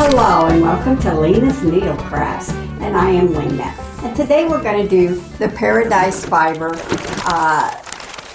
Hello and welcome to Lena's Needlecrafts, and I am Lena. And today we're going to do the Paradise Fiber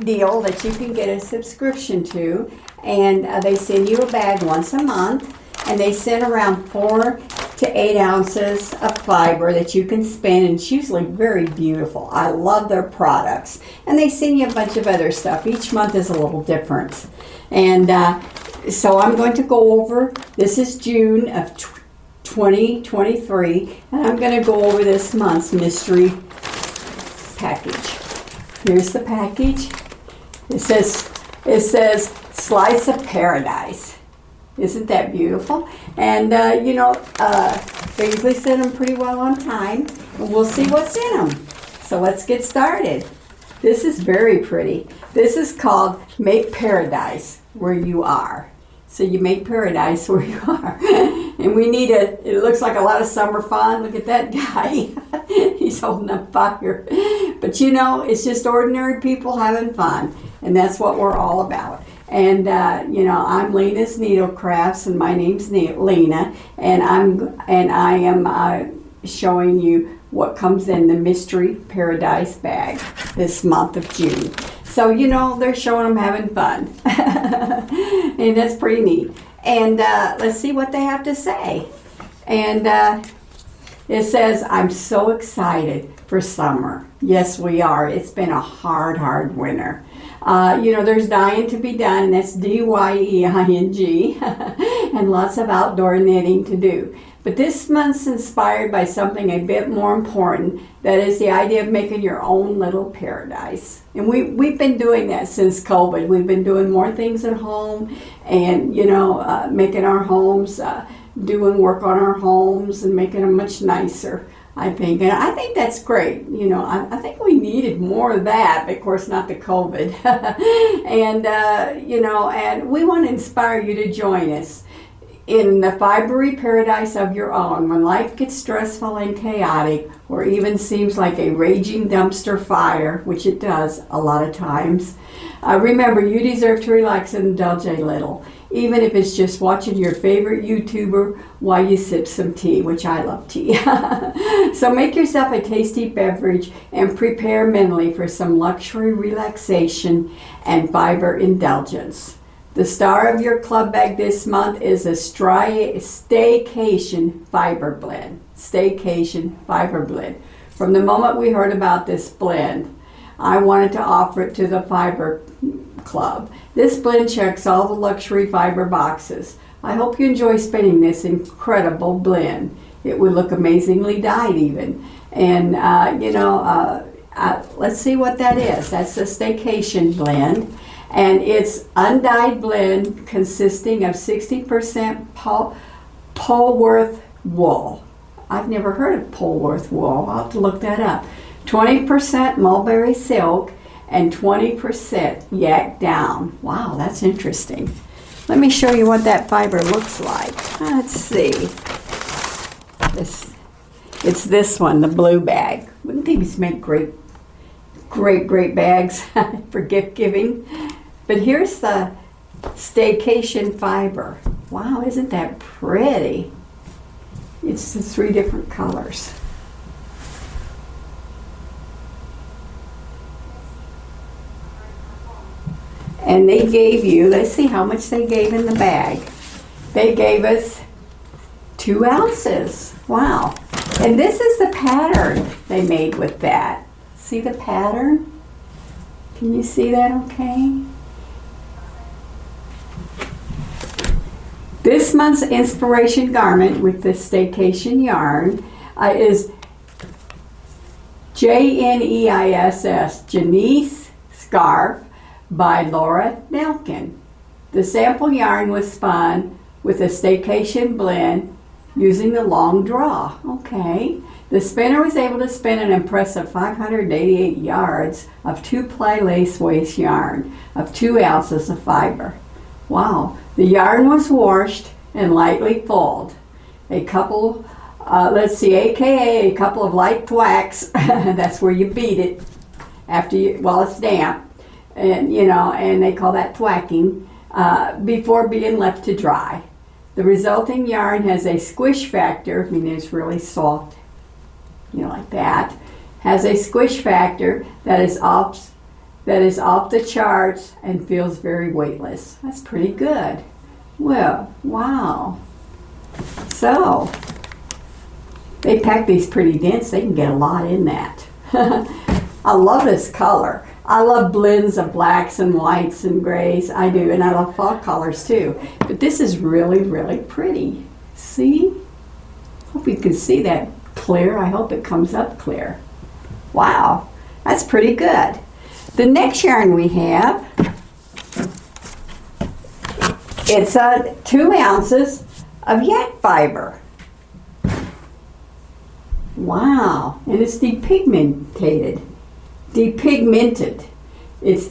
deal that you can get a subscription to, and they send you a bag once a month, and they send around 4 to 8 ounces of fiber that you can spin, and it's usually very beautiful. I love their products, and they send you a bunch of other stuff. Each month is a little different, and so I'm going to go over, this is June of 2023, and I'm going to go over this month's mystery package. Here's the package. It says Slice of Paradise. Isn't that beautiful? And they usually send them pretty well on time, and we'll see what's in them. So let's get started. This is very pretty. This is called Make Paradise Where You Are. So you make paradise where you are. And we need it looks like a lot of summer fun. Look at that guy. He's holding up fire. But it's just ordinary people having fun. And that's what we're all about. And I'm Lena's Needlecrafts, and my name's Lena, and I am showing you what comes in the Mystery Paradise bag this month of June. So they're showing them having fun, and that's pretty neat. And let's see what they have to say. And it says, "I'm so excited for summer." Yes, we are. It's been a hard winter. There's dyeing to be done, and that's D-Y-E-I-N-G, and lots of outdoor knitting to do. But this month's inspired by something a bit more important, that is the idea of making your own little paradise. And we've been doing that since COVID. We've been doing more things at home, and making our homes, doing work on our homes and making them much nicer, I think. And I think that's great. I think we needed more of that, but of course not the COVID. And we want to inspire you to join us in the fibery paradise of your own when life gets stressful and chaotic, or even seems like a raging dumpster fire, which it does a lot of times. Remember, you deserve to relax and indulge a little, even if it's just watching your favorite YouTuber while you sip some tea, which I love tea. So make yourself a tasty beverage and prepare mentally for some luxury relaxation and fiber indulgence. The star of your club bag this month is a Staycation Fiber Blend. Staycation Fiber Blend. From the moment we heard about this blend, I wanted to offer it to the Fiber Club. This blend checks all the luxury fiber boxes. I hope you enjoy spinning this incredible blend. It would look amazingly dyed even. And, let's see what that is. That's the Staycation Blend. And it's undyed blend consisting of 60% Polworth wool. I've never heard of Polworth wool. I'll have to look that up. 20% mulberry silk and 20% yak down. Wow, that's interesting. Let me show you what that fiber looks like. Let's see. It's this one, the blue bag. Wouldn't these make great bags for gift giving? But here's the Staycation Fiber. Wow, isn't that pretty? It's the 3 different colors. And they gave you, let's see how much they gave in the bag. They gave us 2 ounces. Wow. And this is the pattern they made with that. See the pattern? Can you see that okay? This month's inspiration garment with the Staycation yarn is Janiss, Janice Scarf by Laura Nelkin. The sample yarn was spun with a Staycation blend using the long draw. Okay. The spinner was able to spin an impressive 588 yards of 2-ply lace waste yarn of 2 ounces of fiber. Wow. The yarn was washed and lightly fulled. A couple, AKA a couple of light thwacks. That's where you beat it while it's damp. And, and they call that thwacking, before being left to dry. The resulting yarn has a squish factor, I mean it's really soft, you know, like that, has a squish factor that is off the charts and feels very weightless. That's pretty good. Well, wow. So, they pack these pretty dense. They can get a lot in that. I love this color. I love blends of blacks and whites and grays. I do, and I love fall colors too. But this is really, really pretty. See? Hope you can see that clear. I hope it comes up clear. Wow, that's pretty good. The next yarn we have, it's 2 ounces of yak fiber. Wow, and it's depigmented. It's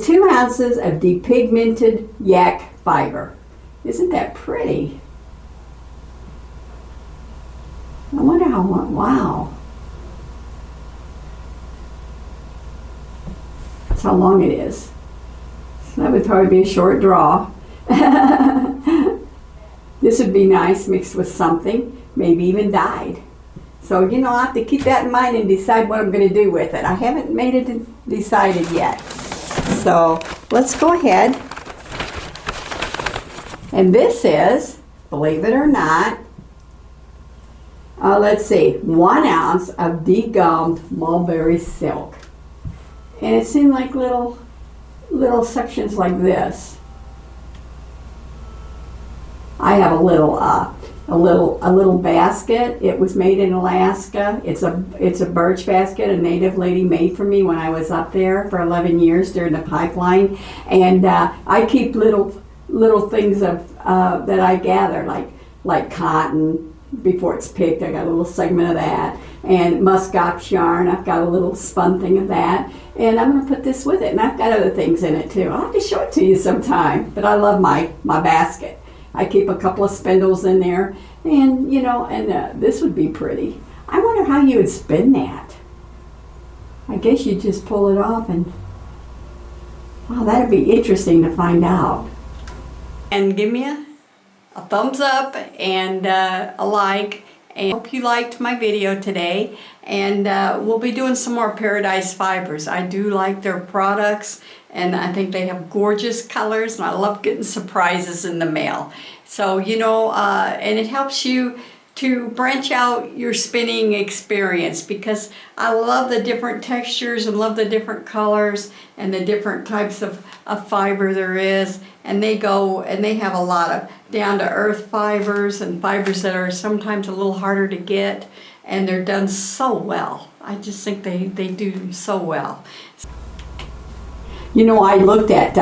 2 ounces of depigmented yak fiber. Isn't that pretty? I wonder how long, wow. That's how long it is. So that would probably be a short draw. This would be nice mixed with something, maybe even dyed. So, you know, I'll have to keep that in mind and decide what I'm going to do with it. I haven't made it decided yet. So, let's go ahead. And this is, believe it or not, let's see, 1 ounce of degummed mulberry silk. And it's in like little sections like this. I have a little basket. It was made in Alaska. It's a birch basket a native lady made for me when I was up there for 11 years during the pipeline. And I keep little things of that I gather, like cotton before it's picked. I got a little segment of that. And muskox yarn, I've got a little spun thing of that. And I'm going to put this with it. And I've got other things in it too. I'll have to show it to you sometime. But I love my basket. I keep a couple of spindles in there. And, you know, and this would be pretty. I wonder how you would spin that. I guess you just pull it off and, wow, that'd be interesting to find out. And give me a thumbs up and a like. And I hope you liked my video today, and we'll be doing some more Paradise Fibers. I do like their products, and I think they have gorgeous colors, and I love getting surprises in the mail. So, you know, and it helps you to branch out your spinning experience, because I love the different textures and love the different colors and the different types of fiber there is. And they have a lot of down-to-earth fibers and fibers that are sometimes a little harder to get, and they're done so well. I just think they do so well. You know, I looked at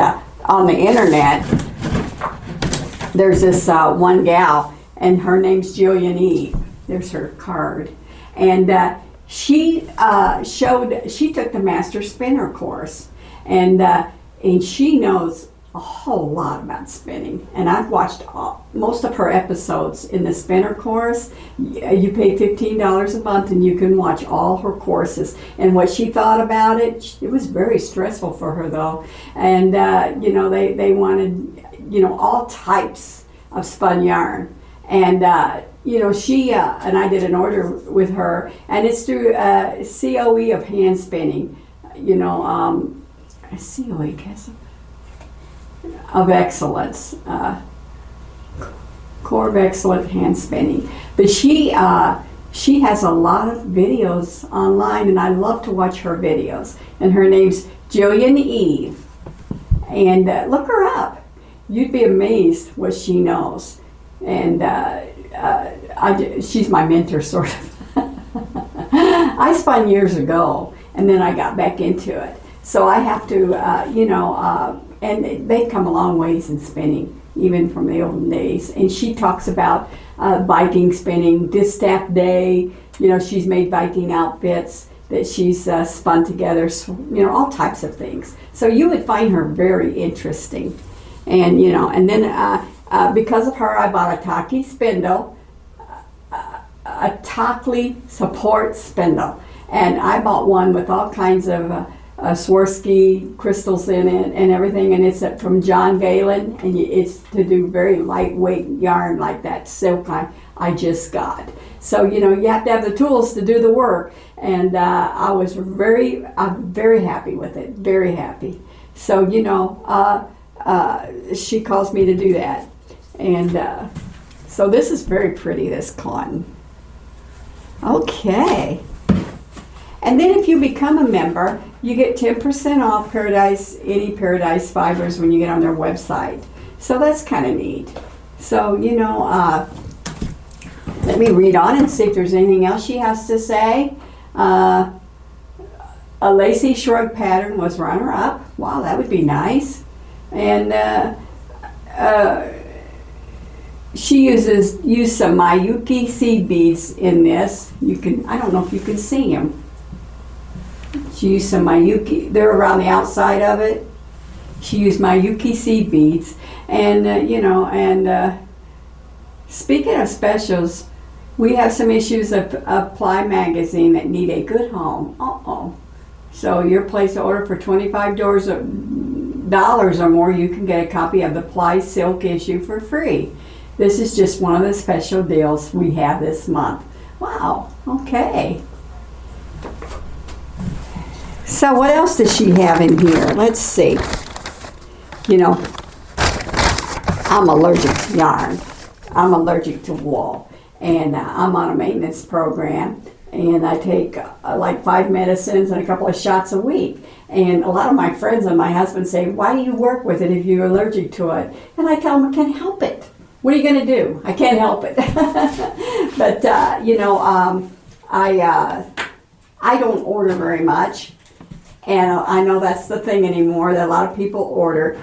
on the internet, there's this one gal, and her name's Jillian Eve. There's her card. And she took the Master Spinner course, and she knows a whole lot about spinning. And I've watched most of her episodes in the spinner course. You pay $15 a month and you can watch all her courses. And what she thought about it was very stressful for her though. And you know, they wanted, you know, all types of spun yarn. And you know, she and I did an order with her, and it's through COE of hand spinning, you know, COE of excellence, Core of Excellent Hand Spinning. But she has a lot of videos online, and I love to watch her videos. And her name's Jillian Eve, and look her up. You'd be amazed what she knows. And she's my mentor, sort of. I spun years ago, and then I got back into it. So I have to, you know, and they've come a long ways in spinning, even from the olden days. And she talks about Viking spinning, distaff day. You know, she's made Viking outfits that she's spun together, you know, all types of things. So you would find her very interesting. And, you know, and then because of her, I bought a Taki spindle, a Taki support spindle. And I bought one with all kinds of Swarovski crystals in it and everything, and it's from John Galen, and it's to do very lightweight yarn like that silk I just got. So you have to have the tools to do the work, and I'm very happy with it, very happy. So she calls me to do that, and so this is very pretty, this cotton. Okay. And then if you become a member, you get 10% off any Paradise Fibers when you get on their website. So that's kind of neat. So, let me read on and see if there's anything else she has to say. A lacy shrug pattern was runner-up. Wow, that would be nice. And she used some Mayuki seed beads in this. I don't know if you can see them. She used some Mayuki, they're around the outside of it. She used Mayuki seed beads. And, speaking of specials, we have some issues of Ply Magazine that need a good home. So your place order for $25 or more, you can get a copy of the Ply Silk issue for free. This is just one of the special deals we have this month. Wow, okay. So what else does she have in here? Let's see. I'm allergic to yarn. I'm allergic to wool. And I'm on a maintenance program. And I take like 5 medicines and a couple of shots a week. And a lot of my friends and my husband say, why do you work with it if you're allergic to it? And I tell them I can't help it. What are you going to do? I can't help it. But, I don't order very much. And I know that's the thing anymore, that a lot of people order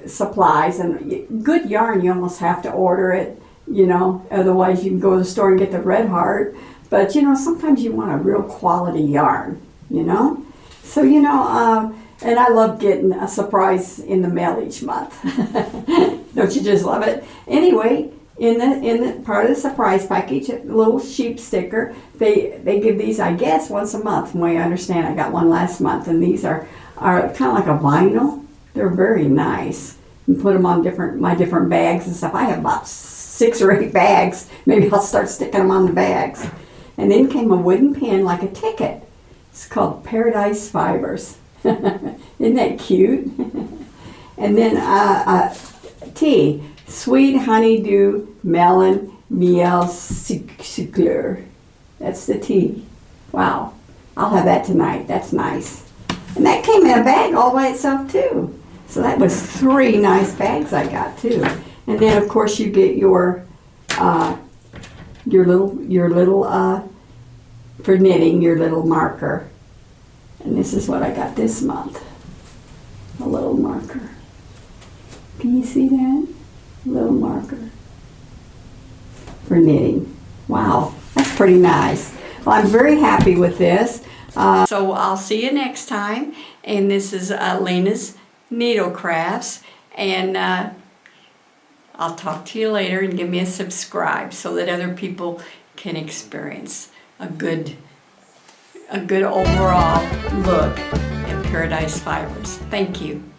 supplies. And good yarn, you almost have to order it, otherwise you can go to the store and get the Red Heart. But, sometimes you want a real quality yarn, So, and I love getting a surprise in the mail each month. Don't you just love it? Anyway, in the part of the surprise package, a little sheep sticker. They give these, I guess, once a month. From what I understand, I got one last month, and these are kind of like a vinyl. They're very nice. You can put them on my different bags and stuff. I have about 6 or 8 bags. Maybe I'll start sticking them on the bags. And then came a wooden pin like a ticket. It's called Paradise Fibers. Isn't that cute? And then tea. Sweet honeydew melon miel sucre. That's the tea. Wow. I'll have that tonight. That's nice. And that came in a bag all by itself too. So that was 3 nice bags I got too. And then of course you get your little for knitting, your little marker. And this is what I got this month. A little marker. Can you see that? Little marker for knitting. Wow, that's pretty nice. Well, I'm very happy with this. So I'll see you next time. And this is Lena's Needlecrafts. And I'll talk to you later, and give me a subscribe so that other people can experience a good overall look at Paradise Fibers. Thank you.